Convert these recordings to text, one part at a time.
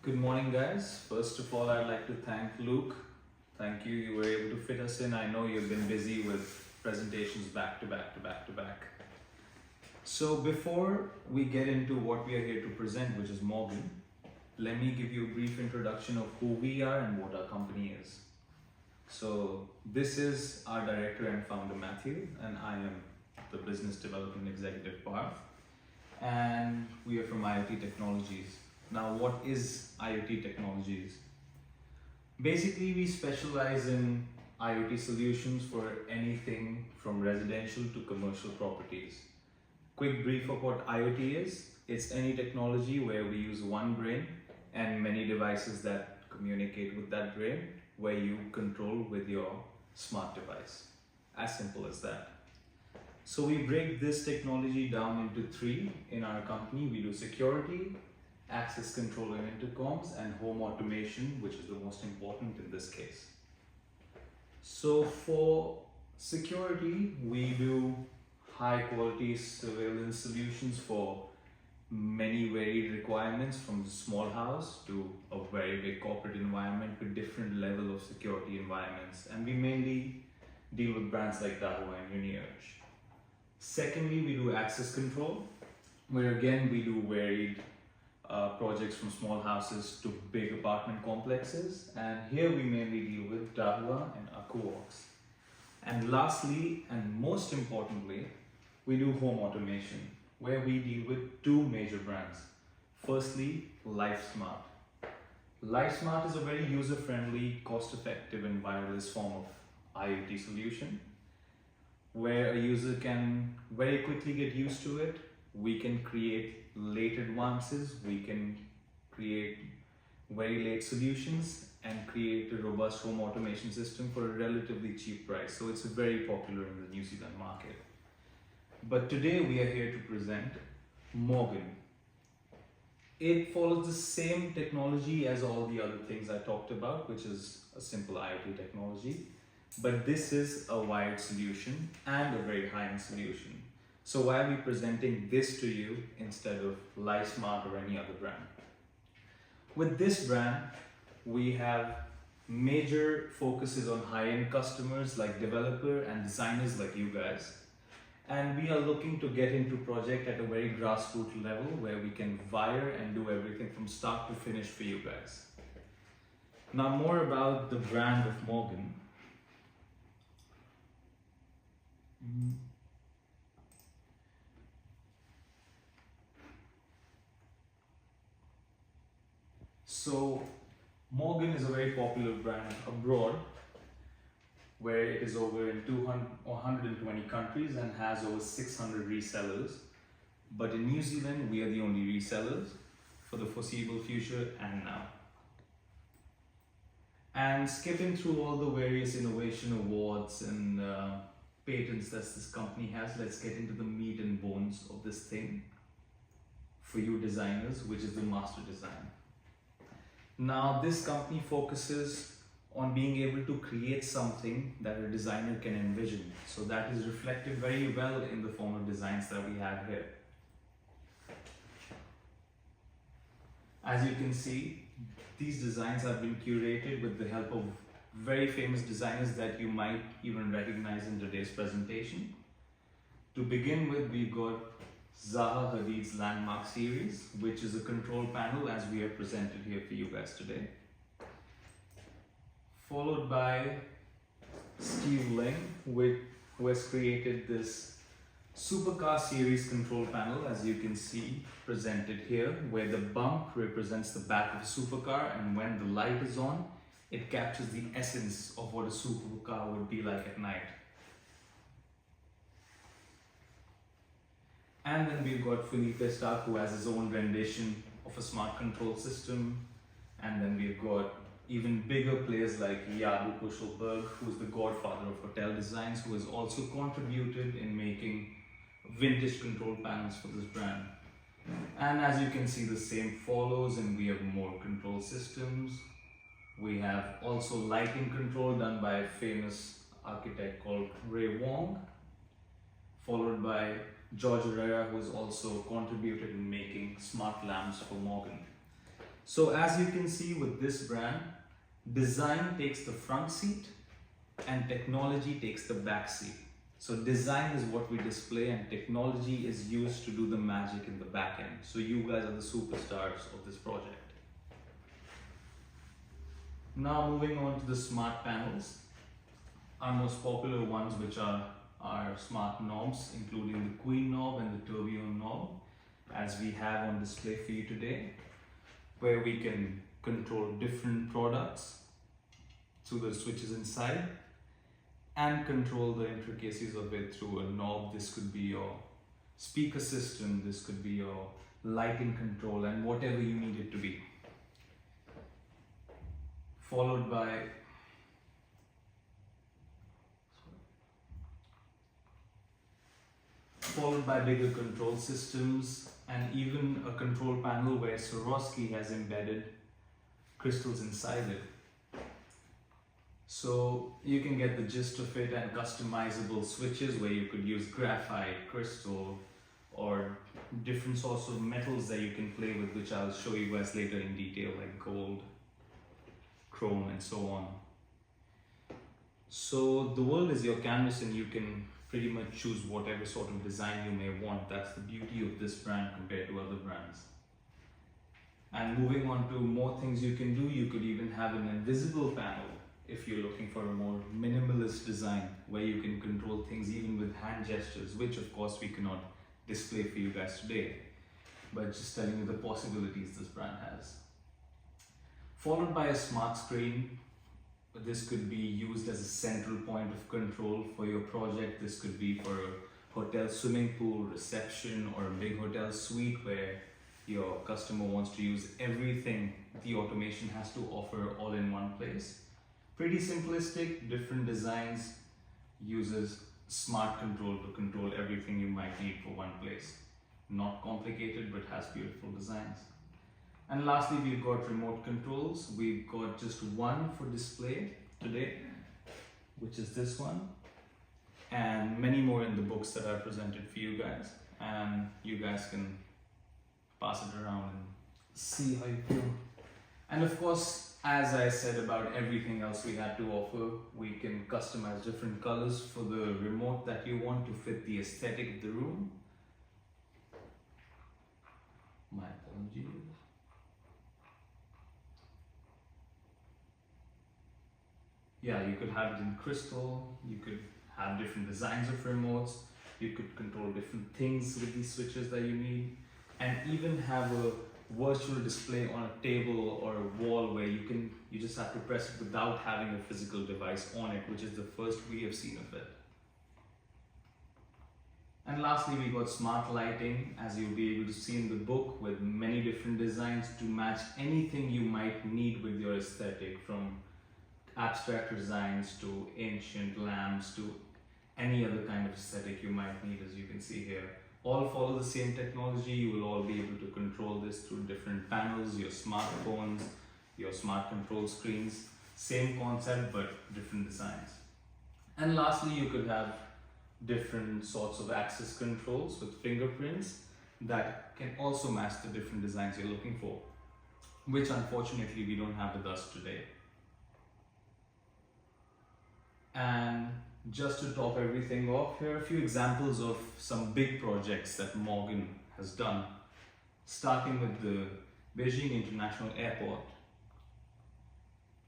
Good morning, guys. First of all, I'd like to thank Luke. Thank you. You were able to fit us in. I know you've been busy with presentations back to back to back to back. So before we get into what we are here to present, which is Moorgen, let me give you a brief introduction of who we are and what our company is. So this is our director and founder, Matthew, and I am the business development executive, Parth, and we are from IOT Technologies. Now, what is IoT Technologies? Basically, we specialize in IoT solutions for anything from residential to commercial properties. Quick brief of what IoT is. It's any technology where we use one brain and many devices that communicate with that brain, where you control with your smart device. As simple as that. So we break this technology down into three in our company. We do security, access control and intercoms, and home automation, which is the most important in this case. So for security, we do high quality surveillance solutions for many varied requirements, from the small house to a very big corporate environment with different level of security environments. And we mainly deal with brands like Dahu and Uniurge. Secondly, we do access control, where again we do varied projects from small houses to big apartment complexes, and here we mainly deal with Dahua and Akuox. And lastly, and most importantly, we do home automation, where we deal with two major brands. Firstly, LifeSmart. LifeSmart is a very user-friendly, cost-effective and wireless form of IoT solution, where a user can very quickly get used to it. We can create late advances, we can create very late solutions, and create a robust home automation system for a relatively cheap price. So it's very popular in the New Zealand market. But today we are here to present Moorgen. It follows the same technology as all the other things I talked about, which is a simple IoT technology. But this is a wired solution and a very high-end solution. So why are we presenting this to you instead of LifeSmart or any other brand? With this brand, we have major focuses on high-end customers like developer and designers like you guys. And we are looking to get into project at a very grassroots level where we can wire and do everything from start to finish for you guys. Now more about the brand of Moorgen. So Moorgen is a very popular brand abroad, where it is over in 120 countries and has over 600 resellers. But in New Zealand, we are the only resellers for the foreseeable future and now. And skipping through all the various innovation awards and patents that this company has, let's get into the meat and bones of this thing for you designers, which is the master design. Now, this company focuses on being able to create something that a designer can envision. So that is reflected very well in the form of designs that we have here. As you can see, these designs have been curated with the help of very famous designers that you might even recognize in today's presentation. To begin with, we've got Zaha Hadid's Landmark series, which is a control panel as we have presented here for you guys today. Followed by Steve Ling, who has created this supercar series control panel, as you can see presented here, where the bump represents the back of a supercar, and when the light is on, it captures the essence of what a supercar would be like at night. And then we've got Felipe Stark, who has his own rendition of a smart control system. And then we've got even bigger players like Jabu Kuschelberg, who's the godfather of hotel designs, who has also contributed in making vintage control panels for this brand. And as you can see, the same follows, and we have more control systems. We have also lighting control done by a famous architect called Ray Wong, followed by George Herrera, who has also contributed in making smart lamps for Moorgen. So as you can see with this brand, design takes the front seat and technology takes the back seat. So design is what we display and technology is used to do the magic in the back end. So you guys are the superstars of this project. Now moving on to the smart panels. Our most popular ones, which are our smart knobs, including the queen knob and the tourbillon knob, as we have on display for you today, where we can control different products through the switches inside and control the intricacies of it through a knob. This could be your speaker system, this could be your lighting control, and whatever you need it to be. Followed by bigger control systems and even a control panel where Swarovski has embedded crystals inside it. So you can get the gist of it, and customizable switches where you could use graphite, crystal, or different sorts of metals that you can play with, which I'll show you guys later in detail, like gold, chrome, and so on. So the world is your canvas and you can pretty much choose whatever sort of design you may want. That's the beauty of this brand compared to other brands. And moving on to more things you can do, you could even have an invisible panel if you're looking for a more minimalist design where you can control things even with hand gestures, which of course we cannot display for you guys today, but just telling you the possibilities this brand has. Followed by a smart screen. This could be used as a central point of control for your project. This could be for a hotel swimming pool, reception, or a big hotel suite where your customer wants to use everything the automation has to offer all in one place. Pretty simplistic, different designs, uses smart control to control everything you might need for one place. Not complicated, but has beautiful designs. And lastly, we've got remote controls. We've got just one for display today, which is this one, and many more in the books that I presented for you guys. And you guys can pass it around and see how you feel. And of course, as I said about everything else we had to offer, we can customize different colors for the remote that you want to fit the aesthetic of the room. My apologies. Yeah, you could have it in crystal, you could have different designs of remotes, you could control different things with these switches that you need, and even have a virtual display on a table or a wall where you just have to press it without having a physical device on it, which is the first we have seen of it. And lastly, we got smart lighting, as you'll be able to see in the book, with many different designs to match anything you might need with your aesthetic, from abstract designs to ancient lamps to any other kind of aesthetic you might need, as you can see here. All follow the same technology. You will all be able to control this through different panels, your smartphones, your smart control screens. Same concept, but different designs. And lastly, you could have different sorts of access controls with fingerprints that can also match the different designs you're looking for, which unfortunately we don't have with us today. And just to top everything off, here are a few examples of some big projects that Moorgen has done, starting with the Beijing International Airport.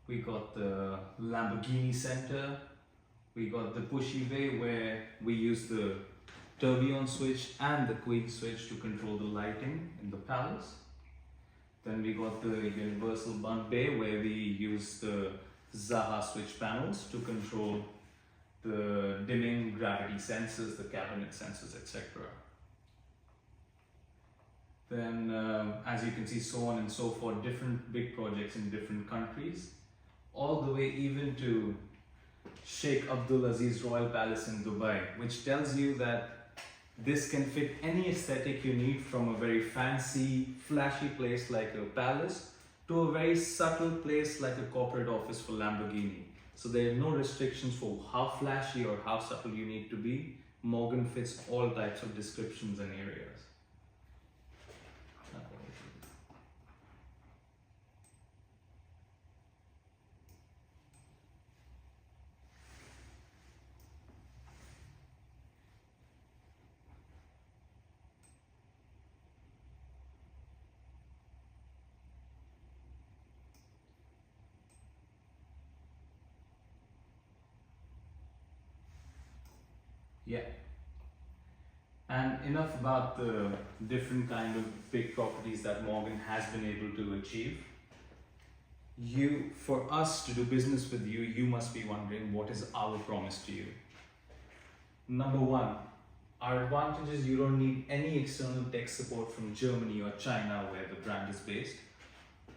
We got the Lamborghini Center, we got the Pushy Way where we use the tourbillon switch and the queen switch to control the lighting in the palace. Then we got the Universal Bunk Bay where we use the Zaha switch panels to control the dimming, gravity sensors, the cabinet sensors, etc. Then, as you can see, so on and so forth, different big projects in different countries, all the way even to Sheikh Abdulaziz Royal Palace in Dubai, which tells you that this can fit any aesthetic you need, from a very fancy, flashy place like a palace to a very subtle place like a corporate office for Lamborghini. So there are no restrictions for how flashy or how subtle you need to be. Moorgen fits all types of descriptions and areas. Yeah. And enough about the different kind of big properties that Moorgen has been able to achieve. For us to do business with you, you must be wondering what is our promise to you. Number one, our advantage is you don't need any external tech support from Germany or China where the brand is based.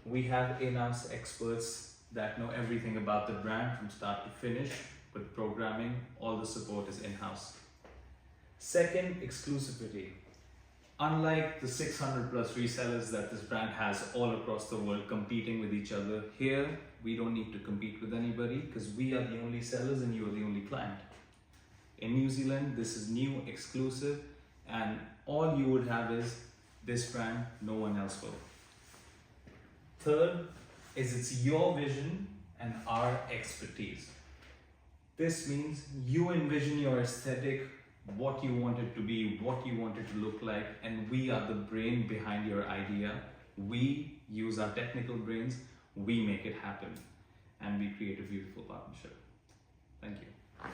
We have in-house experts that know everything about the brand from start to finish, with programming, all the support is in-house. Second, exclusivity. Unlike the 600 plus resellers that this brand has all across the world competing with each other, here we don't need to compete with anybody because we are the only sellers and you are the only client. In New Zealand, this is new, exclusive, and all you would have is this brand, no one else will. Third is it's your vision and our expertise. This means you envision your aesthetic, what you want it to be, what you want it to look like, and we are the brain behind your idea. We use our technical brains, we make it happen, and we create a beautiful partnership. Thank you.